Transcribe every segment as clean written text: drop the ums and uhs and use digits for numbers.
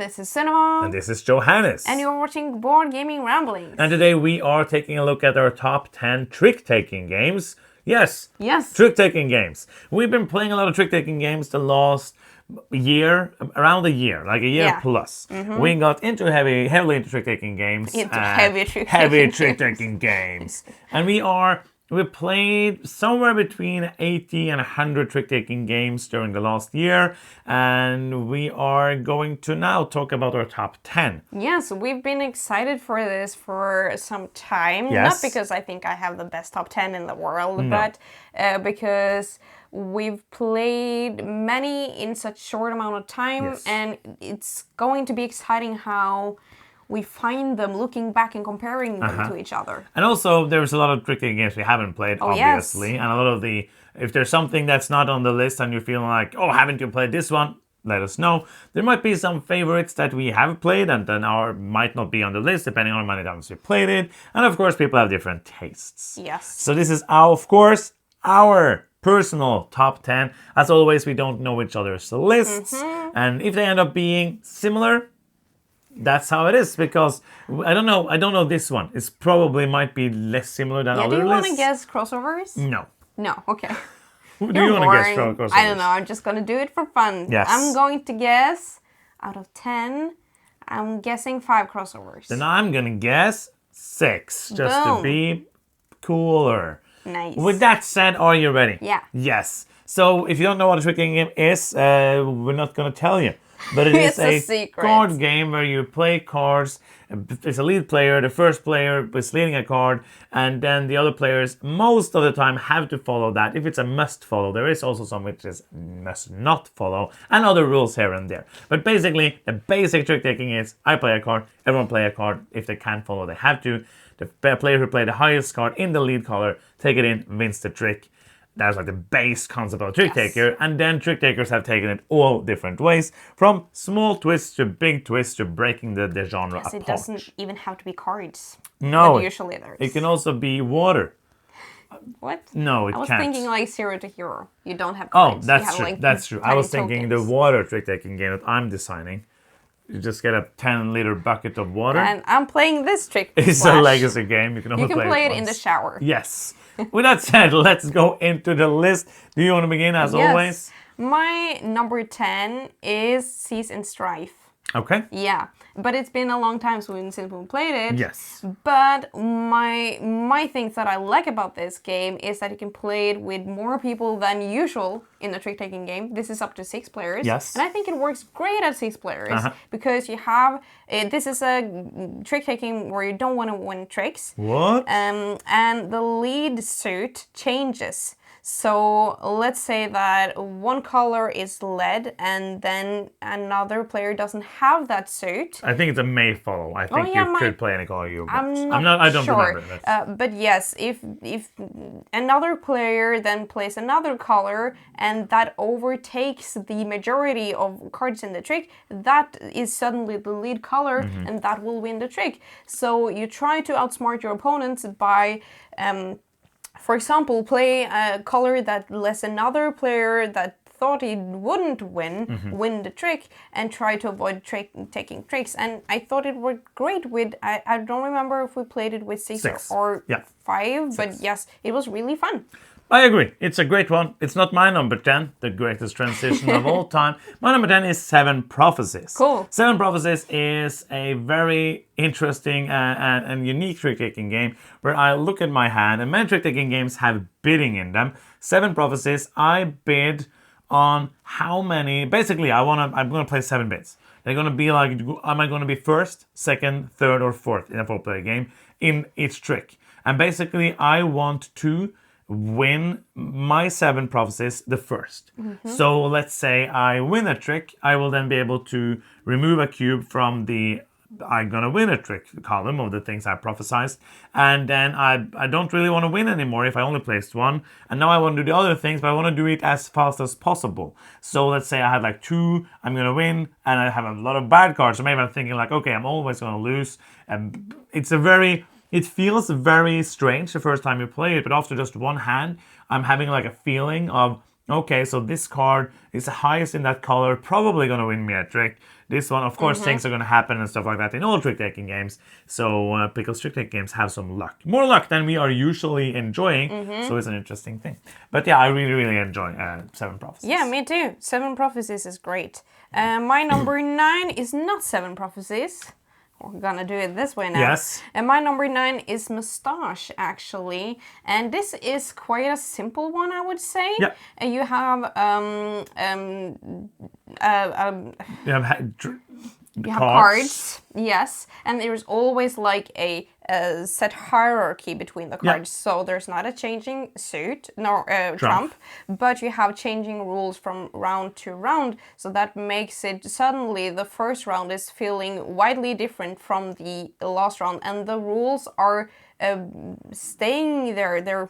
This is Cinema. And this is Johannes. And you're watching Board Gaming Ramblings. And today we are taking a look at our top 10 trick-taking games. Yes. Trick-taking games. We've been playing a lot of trick-taking games the last year, around a year, like a year plus. We got into heavily into trick-taking games. Heavy trick-taking trick-taking games. And we played somewhere between 80 and 100 trick-taking games during the last year, and we are going to now talk about our top 10. Yes, we've been excited for this for some time. Yes. Not because I think I have the best top 10 in the world, but because we've played many in such short amount of time, and it's going to be exciting how we find them looking back and comparing them to each other. And also, there's a lot of trick-taking games we haven't played, obviously. And a lot of if there's something that's not on the list and you're feeling like, oh, haven't you played this one? Let us know. There might be some favorites that we have played and then might not be on the list, depending on how many times we played it. And of course, people have different tastes. Yes. So this is, of course, our personal top 10. As always, we don't know each other's lists. And if they end up being similar, that's how it is, because I don't know this one. It's probably might be less similar than other lists. Do you want to guess crossovers? No. No, okay. Do you want to guess crossovers? I don't know, I'm just going to do it for fun. Yes. I'm going to guess, out of 10, I'm guessing 5 crossovers. Then I'm going to guess 6, just to be cooler. Nice. With that said, are you ready? Yeah. Yes. So if you don't know what a trick-taking game is, we're not going to tell you. But it is a secret. Card game where you play cards. There's a lead player. The first player is leading a card, and then the other players most of the time have to follow that. If it's a must follow, there is also some which is must not follow, and other rules here and there. But basically, the basic trick taking is I play a card, everyone play a card. If they can't follow, they have to. The player who played the highest card in the lead color, take it in, wins the trick. That's like the base concept of a trick taker, and then trick takers have taken it all different ways, from small twists to big twists to breaking the genre apart. It doesn't even have to be cards. No, but usually there is. It can also be water. What? No, it can't. I was thinking like 0 to hero. You don't have cards. Oh, that's have, true. Like, that's true. I was thinking tokens. the water trick taking game that I'm designing. You just get a 10-liter bucket of water. And I'm playing this trick. It's a legacy game. You can only play it once. in the shower. Yes. With that said, let's go into the list. Do you want to begin as always? My number 10 is Seas and Strife. Okay. Yeah, but it's been a long time since we played it. Yes. But my things that I like about this game is that you can play it with more people than usual in a trick-taking game. This is up to 6 players. Yes. And I think it works great at 6 players because you have this is a trick-taking where you don't want to win tricks. What? And the lead suit changes. So let's say that one color is lead and then another player doesn't have that suit. I think it's a may follow. I think you could play any color you want. I don't sure. remember. But yes, if another player then plays another color and that overtakes the majority of cards in the trick, that is suddenly the lead color and that will win the trick. So you try to outsmart your opponents by for example, play a color that lets another player that thought he wouldn't win the trick and try to avoid taking tricks. And I thought it worked great with, I don't remember if we played it with 6 or 5, but yes, it was really fun. I agree. It's a great one. It's not my number 10, the greatest transition of all time. My number 10 is Seven Prophecies. Cool. Seven Prophecies is a very interesting and unique trick-taking game where I look at my hand, and many trick-taking games have bidding in them. Seven Prophecies, I bid on how many. Basically, I'm going to play 7 bids. They're going to be like, am I going to be first, second, third, or fourth in a 4-player game in each trick? And basically, I want to win my 7 prophecies the first. So let's say I win a trick, I will then be able to remove a cube from the I'm gonna win a trick column of the things I prophesized, and then I don't really want to win anymore if I only placed 1, and now I want to do the other things, but I want to do it as fast as possible. So let's say I had like 2, I'm gonna win, and I have a lot of bad cards, so maybe I'm thinking like, okay, I'm always gonna lose, and it feels very strange the first time you play it, but after just one hand, I'm having like a feeling of, Okay, so this card is the highest in that color, probably going to win me a trick. This one, of course, things are going to happen and stuff like that in all trick-taking games. So, because trick-taking games have some luck. More luck than we are usually enjoying, so it's an interesting thing. But yeah, I really, really enjoy Seven Prophecies. Yeah, me too. Seven Prophecies is great. My number 9 is not Seven Prophecies. We're gonna do it this way now. Yes. And my number 9 is Moustache, actually. And this is quite a simple one, I would say. Yeah. And you have You have you have cards, yes, and there's always like a set hierarchy between the cards. So there's not a changing suit, nor trump, but you have changing rules from round to round. So that makes it suddenly the first round is feeling widely different from the last round, and the rules are staying there. They're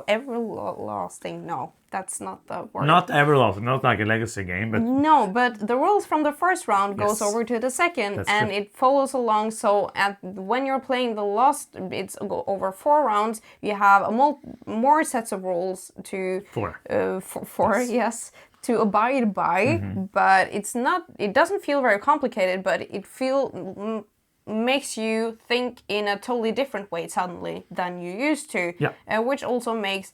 everlasting. No, that's not the word. Not everlasting, not like a legacy game, but no, but the rules from the first round goes over to the second, That's and true. it follows along. So when you're playing the last, it's over 4 rounds. You have more sets of rules to 4. Four, yes, to abide by. But it's not. It doesn't feel very complicated, but it makes you think in a totally different way suddenly than you used to. Yeah. Which also makes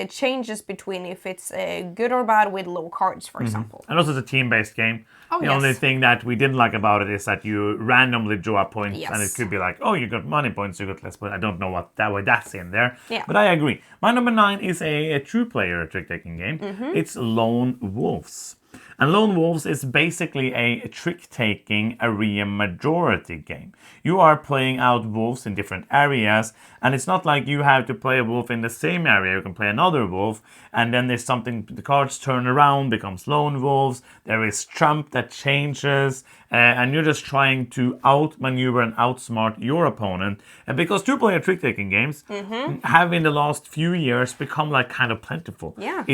changes between if it's good or bad with low cards, for example. And also it's a team-based game. Oh, the yes. only thing that we didn't like about it is that you randomly draw a point, Yes. and it could be like, oh, you got money points, you got less points. I don't know why that's in there. Yeah. But I agree. My number 9 is a two-player trick-taking game. It's Lone Wolves. And Lone Wolves is basically a trick-taking area majority game. You are playing out wolves in different areas, and it's not like you have to play a wolf in the same area. You can play another wolf, and then there's something, the cards turn around, becomes Lone Wolves. There is Trump that changes, and you're just trying to outmaneuver and outsmart your opponent. And because two-player trick-taking games have in the last few years become like kind of plentiful. Yeah.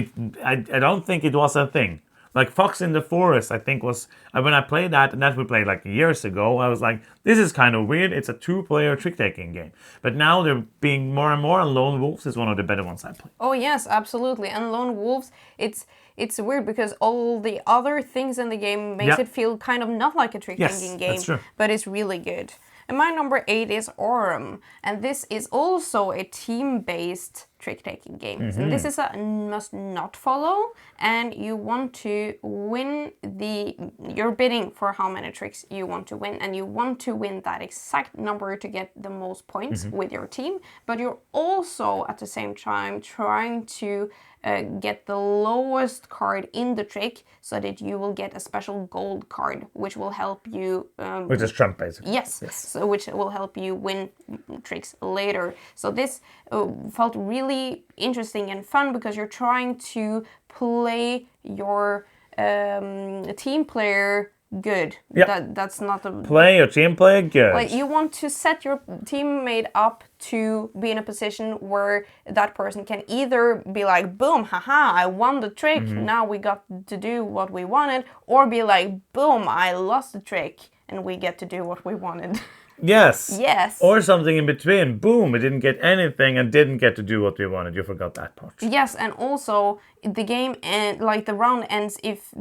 I don't think it was a thing. Like Fox in the Forest, I think was, when I played that, and that we played like years ago, I was like, this is kind of weird. It's a two-player trick-taking game. But now they're being more and more, and Lone Wolves is one of the better ones I play. Oh yes, absolutely. And Lone Wolves, it's weird because all the other things in the game makes it feel kind of not like a trick-taking game, that's true. but it's really good. And my number 8 is Aurum, and this is also a team-based trick-taking game. And this is a must not follow, and you want to win you're bidding for how many tricks you want to win, and you want to win that exact number to get the most points with your team, but you're also at the same time trying to get the lowest card in the trick so that you will get a special gold card, which will help you... Which is Trump, basically. Yes, so which will help you win tricks later. So this felt really interesting and fun because you're trying to play your team player good. Yep. That's not a... Play your team player good. Like you want to set your teammate up to be in a position where that person can either be like, boom, haha, I won the trick, now we got to do what we wanted, or be like, boom, I lost the trick and we get to do what we wanted. Yes. Yes. Or something in between. Boom, we didn't get anything and didn't get to do what we wanted. You forgot that part. Yes, and also the game and like the round ends if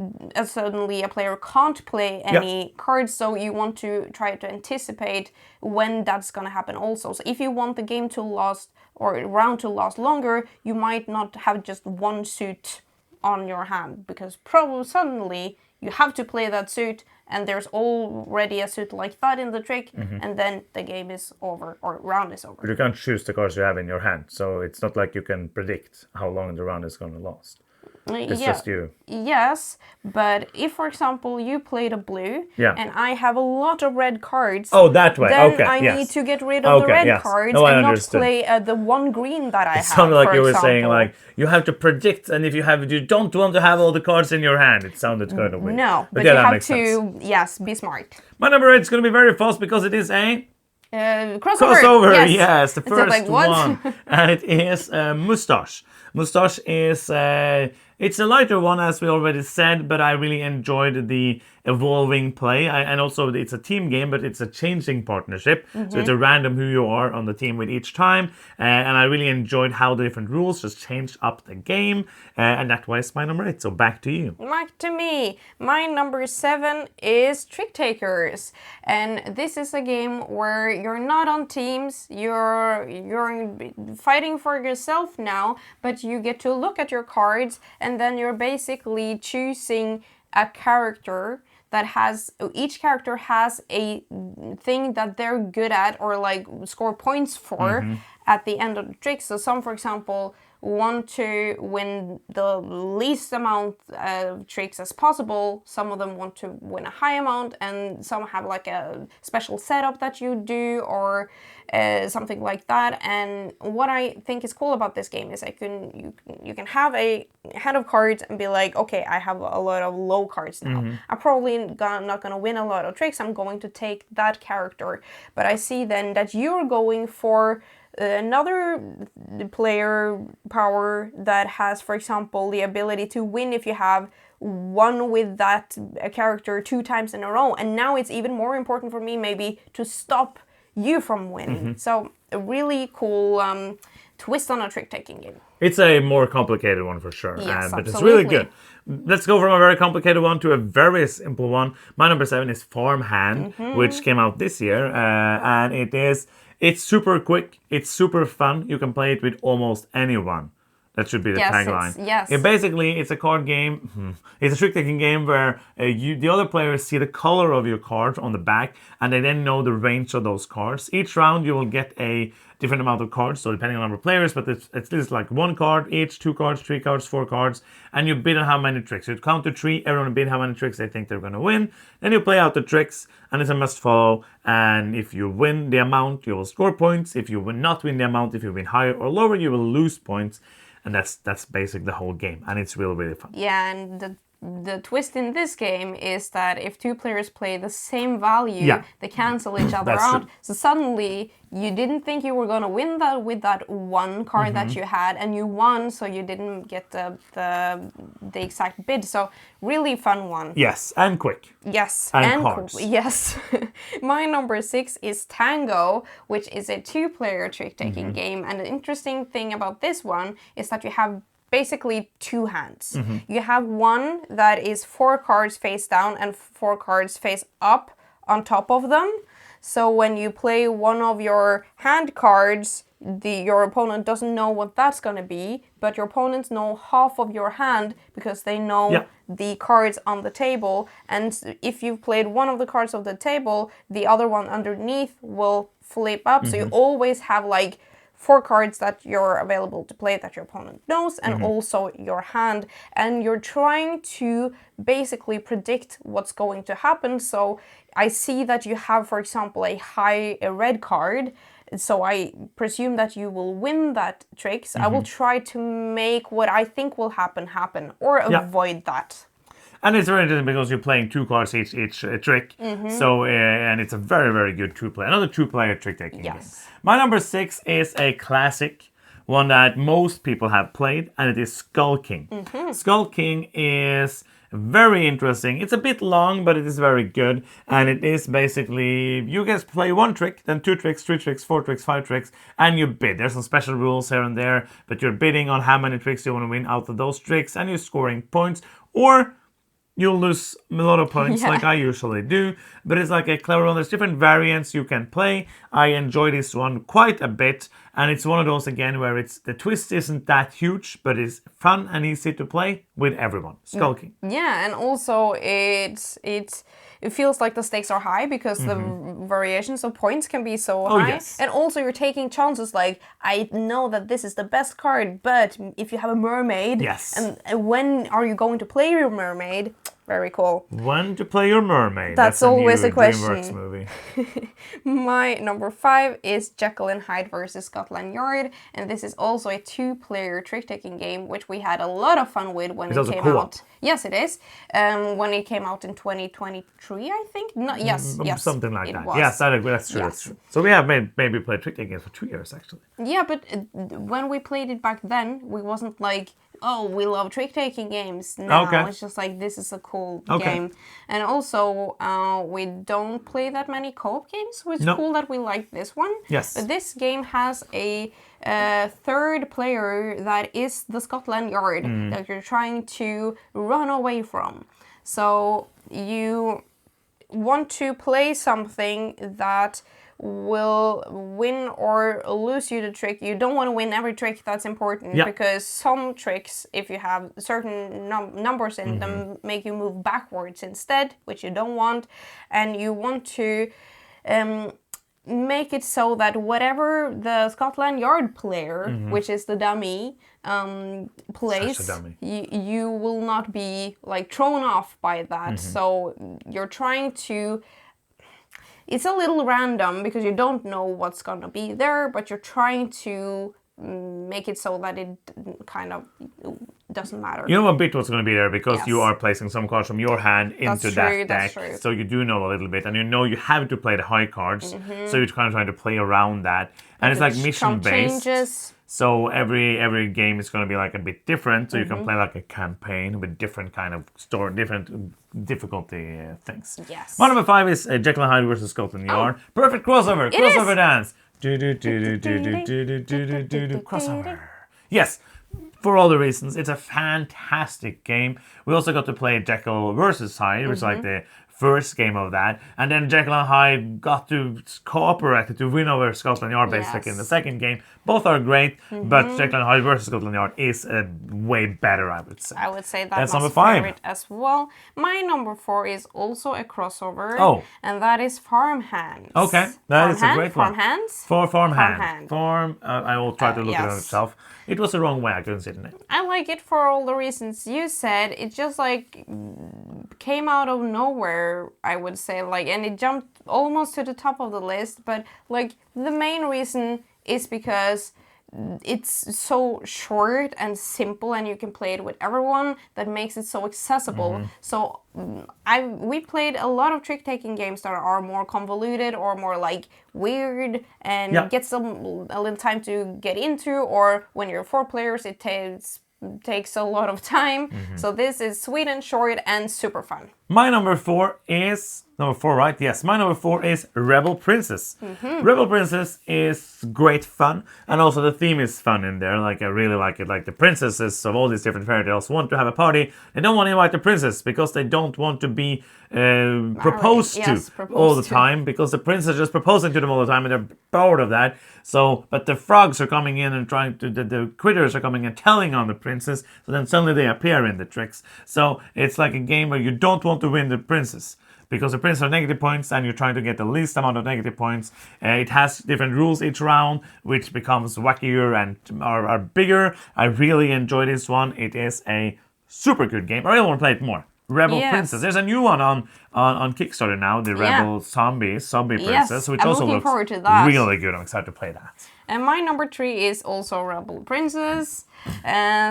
suddenly a player can't play any cards, so you want to try to anticipate when that's gonna happen also. So if you want the game to last or round to last longer, you might not have just one suit on your hand because probably suddenly you have to play that suit and there's already a suit like that in the trick, and then the game is over or round is over. But you can't choose the cards you have in your hand, so it's not like you can predict how long the round is going to last. It's just you. Yes, but if, for example, you played a blue and I have a lot of red cards, oh, that way. then Okay, I yes. need to get rid of the red cards No, I and not understood. play the one green that I have. It sounded like for you were example. saying like you have to predict, and if you don't want to have all the cards in your hand. It sounded kind of weird. No, but yeah, you that have makes sense. yes, be smart. My number 8 is going to be very fast because it is a Crossover. crossover. Yes, the Instead of first like, what? one, and it is Moustache. Moustache is it's a lighter one, as we already said, but I really enjoyed the evolving play. And also, it's a team game, but it's a changing partnership. So it's a random who you are on the team with each time. And I really enjoyed how the different rules just changed up the game. And that was my number 8. So back to you. Back to me. My number 7 is Trick Takers, and this is a game where you're not on teams. You're fighting for yourself now, but you get to look at your cards, and then you're basically choosing a character that has, each character has a thing that they're good at or like score points for at the end of the trick. So some, for example, want to win the least amount of tricks as possible. Some of them want to win a high amount, and some have like a special setup that you do or something like that. And what I think is cool about this game is you can have a hand of cards and be like, okay, I have a lot of low cards now. I'm probably not gonna win a lot of tricks. I'm going to take that character. But I see then that you're going for another player power that has, for example, the ability to win if you have won with that character 2 times in a row. And now it's even more important for me maybe to stop you from winning. So a really cool twist on a trick-taking game. It's a more complicated one for sure, Yes, but it's absolutely. really good. Let's go from a very complicated one to a very simple one. My number 7 is Farmhand, which came out this year, and it's super quick, it's super fun. You can play it with almost anyone. That should be the tagline. Yes. It's a card game. It's a trick-taking game where the other players see the color of your card on the back, and they then know the range of those cards. Each round, you will get a different amount of cards, so depending on the number of players, but it's just like 1 card each, 2 cards, 3 cards, 4 cards, and you bid on how many tricks. You count to 3, everyone bid how many tricks they think they're going to win, then you play out the tricks, and it's a must follow, and if you win the amount, you will score points. If you will not win the amount, if you win higher or lower, you will lose points. And that's basically the whole game, and it's really, really fun. Yeah, and the twist in this game is that if 2 players play the same value, they cancel each other out. True. So suddenly you didn't think you were going to win that with that 1 card that you had, and you won, so you didn't get the exact bid. So really fun one. Yes, and quick. Yes, And cool. cards. Yes. My number 6 is Tango, which is a 2-player trick-taking game. And the interesting thing about this one is that you have basically 2 hands. You have one that is 4 cards face down and 4 cards face up on top of them. So when you play one of your hand cards, your opponent doesn't know what that's going to be, but your opponents know half of your hand because they know the cards on the table. And if you've played one of the cards of the table, the other one underneath will flip up. So you always have like 4 cards that you're available to play that your opponent knows, and also your hand. And you're trying to basically predict what's going to happen. So I see that you have, for example, a red card. So I presume that you will win that trick. So I will try to make what I think will happen, or avoid that. And it's very interesting because you're playing 2 cards each trick. So, and it's a very, very good 2-player. Another 2-player trick-taking game. My number 6 is a classic, one that most people have played, and it is Skull King. Skull King is very interesting. It's a bit long, but it is very good. And it is basically, you guys play 1 trick, then 2 tricks, 3 tricks, 4 tricks, 5 tricks, and you bid. There's some special rules here and there, but you're bidding on how many tricks you want to win out of those tricks, and you're scoring points, or you'll lose a lot of points like I usually do, but it's like a clever one. There's different variants you can play. I enjoy this one quite a bit, and it's one of those again where the twist isn't that huge, but it's fun and easy to play with everyone. Skull King. Yeah, and also it feels like the stakes are high because the variations of points can be so high. Yes. And also you're taking chances like, I know that this is the best card, but if you have a mermaid, and when are you going to play your mermaid? Very cool. When to play your mermaid? That's always a a new question. DreamWorks movie. My number 5 is Jekyll and Hyde versus Scotland Yard, and this is also a 2-player trick-taking game, which we had a lot of fun with when it came out. Yes, it is. When it came out in 2023, I think. No, yes. Something like it that. was. Yes, that's true. That's Yes. true. So we have maybe played trick taking games for 2 years actually. Yeah, but when we played it back then, we wasn't like, oh, we love trick-taking games. No, Okay. it's just like, this is a cool Okay. game. And also, we don't play that many co-op games, so it's No. cool that we like this one. Yes. But this game has a third player that is the Scotland Yard that you're trying to run away from. So you want to play something that will win or lose you the trick. You don't want to win every trick, that's important, Yeah. because some tricks, if you have certain numbers in them, make you move backwards instead, which you don't want. And you want to make it so that whatever the Scotland Yard player, which is the dummy, plays, Such a dummy. you will not be like thrown off by that. So you're trying to. It's a little random because you don't know what's gonna be there, but you're trying to make it so that it kind of doesn't matter. You know a bit what's going to be there because you Yes. are placing some cards from your hand into That's that true, deck. that's true. So you do know a little bit, and you know you have to play the high cards. So you're kind of trying to play around that, and it's like mission Some based. changes. So every game is going to be like a bit different. So you Mm-hmm. can play like a campaign with different kind of story, different difficulty things. Yes. My number 5 is Jekyll and Hyde versus Scotland Yard. Perfect crossover. Crossover is. dance. Do do do do do do do do do do do crossover. Yes. For all the reasons, it's a fantastic game. We also got to play Jekyll versus Hyde, which is like the first game of that, and then Jekyll and Hyde got to cooperate to win over Scotland Yard basically in the Yes. second game. Both are great, but Jekyll and Hyde versus Scotland Yard is way better, I would say. I would say That's that's my number 5. favorite as well. My number 4 is also a crossover. Oh. And that is Farmhands. Okay, that is a great one. Farmhands. For Farmhand. Farmhand. I will try to look it up yes. itself. It was the wrong way, I couldn't see the name. I like it for all the reasons you said. It just like came out of nowhere, I would say, like, and it jumped almost to the top of the list. But like the main reason is because it's so short and simple, and you can play it with everyone. That makes it so accessible. So we played a lot of trick-taking games that are more convoluted or more like weird and Yeah. gets a little time to get into. Or when you're 4 players, it takes a lot of time. So this is sweet and short and super fun. My number 4 is number 4, right? Yes, my number 4 is Rebel Princess. Rebel Princess is great fun, and also the theme is fun in there. Like I really like it. Like the princesses of all these different fairy tales want to have a party. They don't want to invite the princess because they don't want to be proposed to Yes, proposed all the to. time, because the princess is just proposing to them all the time, and they're bored of that. So, but the frogs are coming in and trying to, the critters are coming and telling on the princess. So then suddenly they appear in the tricks. So it's like a game where you don't want to win the princess, because the princess are negative points and you're trying to get the least amount of negative points. It has different rules each round, which becomes wackier and are bigger. I really enjoy this one. It is a super good game. I really want to play it more. Rebel Yes. Princess. There's a new one on Kickstarter now, the Rebel Zombie Princess, which I'm also looking looks forward to that. really good. I'm excited to play that. And my number 3 is also Rebel Princess.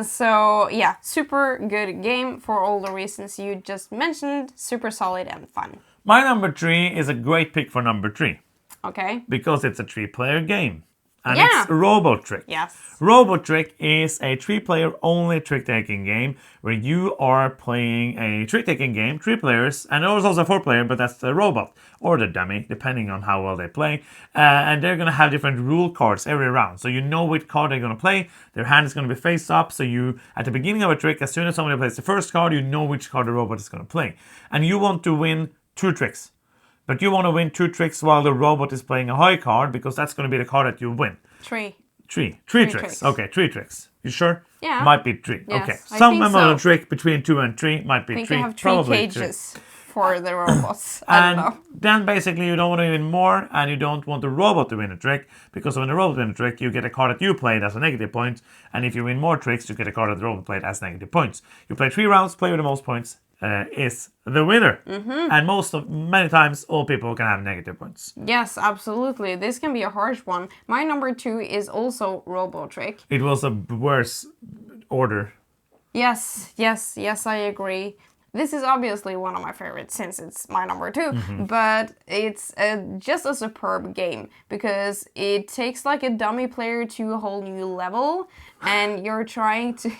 So yeah, super good game for all the reasons you just mentioned. Super solid and fun. My number 3 is a great pick for number 3 Okay. because it's a 3-player game. And Yeah. it's RoboTrick. Yes. RoboTrick is a 3-player only trick-taking game where you are playing a trick-taking game, 3 players, and there's also a 4-player, but that's the robot or the dummy, depending on how well they play. And they're going to have different rule cards every round. So you know which card they're going to play. Their hand is going to be face up. So you, at the beginning of a trick, as soon as somebody plays the first card, you know which card the robot is going to play. And you want to win 2 tricks. But you want to win 2 tricks while the robot is playing a high card, because that's going to be the card that you win. 3. Three tricks. tricks. Okay, 3 tricks. You sure? Yeah. Might be 3. Yes, Okay. I Some think amount of so. trick between 2 and 3 might be I think 3. they have 3 probably cages for the robots. I don't know. And then basically you don't want to win more, and you don't want the robot to win a trick, because when the robot wins a trick, you get a card that you played as a negative point, and if you win more tricks, you get a card that the robot played as negative points. You play 3 rounds, player with the most points is the winner. And many times, all people can have negative points. Yes, absolutely. This can be a harsh one. My number 2 is also RoboTrick. It was a worse order. Yes, I agree. This is obviously one of my favorites since it's my number 2, but it's just a superb game because it takes like a dummy player to a whole new level, and you're trying to,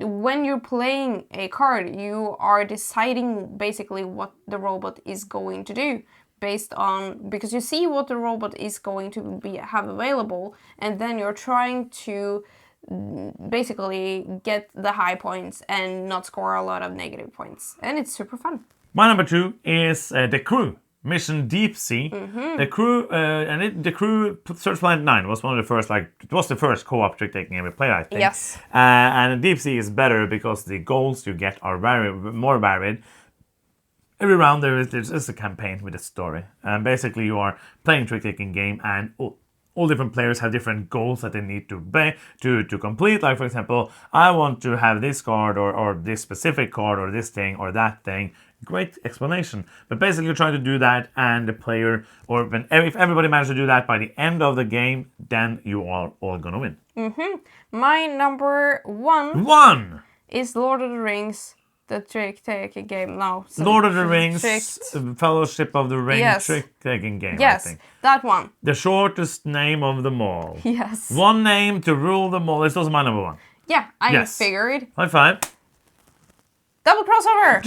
when you're playing a card, you are deciding basically what the robot is going to do based on, because you see what the robot is going to have available, and then you're trying to basically get the high points and not score a lot of negative points, and it's super fun. My number 2 is The Crew. Mission Deep Sea. The Crew, The Crew Search Planet 9 was one of the first, it was the first co-op trick-taking game we played, I think. Yes. And Deep Sea is better because the goals you get are more varied. Every round there's a campaign with a story. And basically you are playing a trick-taking game, and all different players have different goals that they need to complete. Like, for example, I want to have this card or this specific card or this thing or that thing. Great explanation. But basically you're trying to do that, and the player, if everybody manages to do that by the end of the game, then you are all gonna win. My number 1 One! is Lord of the Rings, the trick-taking game. No, Lord of the Rings, tricked. Fellowship of the Ring Yes. trick-taking game, I Yes, think. that one. The shortest name of them all. Yes. One name to rule them all. This was my number 1. Yeah, I Yes. figured. High five. Double crossover.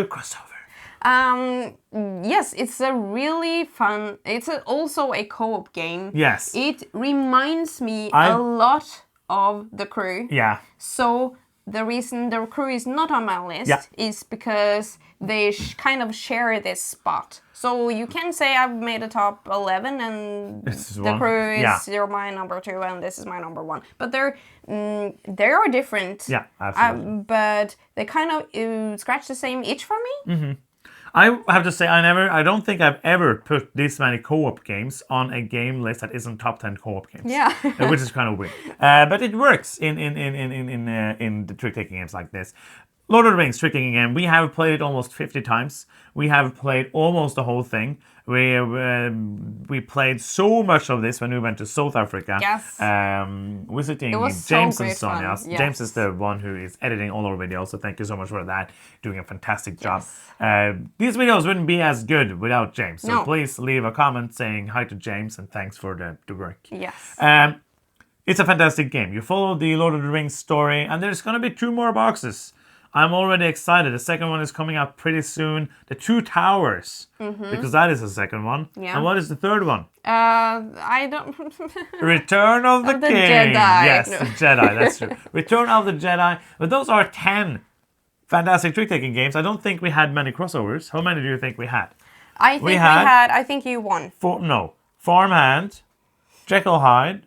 Crossover. Yes, it's a really fun. It's also a co-op game. Yes. It reminds me a lot of The Crew. Yeah. So the reason The Crew is not on my list Yeah. is because they kind of share this spot. So you can say I've made a top 11 and This is The one. Crew is Yeah. my number 2 and this is my number 1. But they are different. Yeah, absolutely. But they kind of scratch the same itch for me. I have to say, I don't think I've ever put this many co-op games on a game list that isn't top 10 co-op games. Yeah. Which is kind of weird. But it works in the trick-taking games like this. Lord of the Rings trick-taking game. We have played it almost 50 times. We have played almost the whole thing. We played so much of this when we went to South Africa. Yes. Visiting It was so James and great fun, Sonja's. yes. James is the one who is editing all our videos, so thank you so much for that. Doing a fantastic job. These videos wouldn't be as good without James. So No. please leave a comment saying hi to James and thanks for the work. Yes. It's a fantastic game. You follow the Lord of the Rings story, and there's going to be 2 more boxes. I'm already excited. The second one is coming out pretty soon. The Two Towers, because that is the second one. Yeah. And what is the third one? I don't. Return of the the King. Jedi. Yes, No. the Jedi. That's true. Return of the Jedi. But those are 10 fantastic trick-taking games. I don't think we had many crossovers. How many do you think we had? I think we had. I think you won. Farmhand, Jekyll Hyde,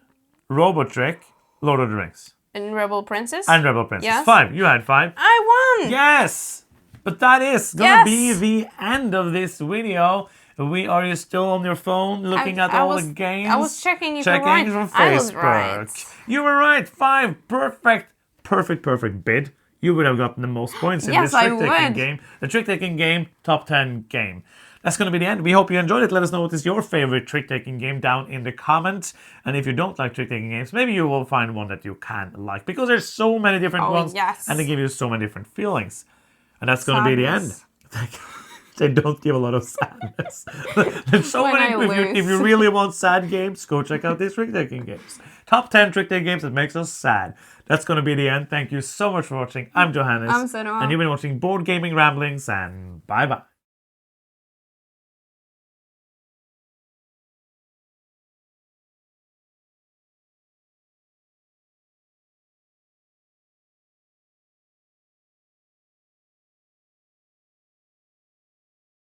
Robotrick, Lord of the Rings. And Rebel Princess. And Rebel Princess. Yes. 5. You had 5. I won. Yes! But that is gonna be Yes. the end of this video. Are you still on your phone looking at I all was- the games? I was checking if you're right. from I was Facebook. right. You were right. 5. Perfect bid. You would have gotten the most points in Yes, this I trick-taking would. game. The trick-taking game, top 10 game. That's going to be the end. We hope you enjoyed it. Let us know what is your favorite trick-taking game down in the comments. And if you don't like trick-taking games, maybe you will find one that you can like. Because there's so many different ones. Yes. And they give you so many different feelings. And that's going to be the end. They don't give a lot of sadness. There's so When many. I If you lose. really want sad games, go check out these trick-taking games. Top 10 trick-taking games that makes us sad. That's going to be the end. Thank you so much for watching. I'm Johannes. I'm Senua. And you've been watching Board Gaming Ramblings, and bye-bye.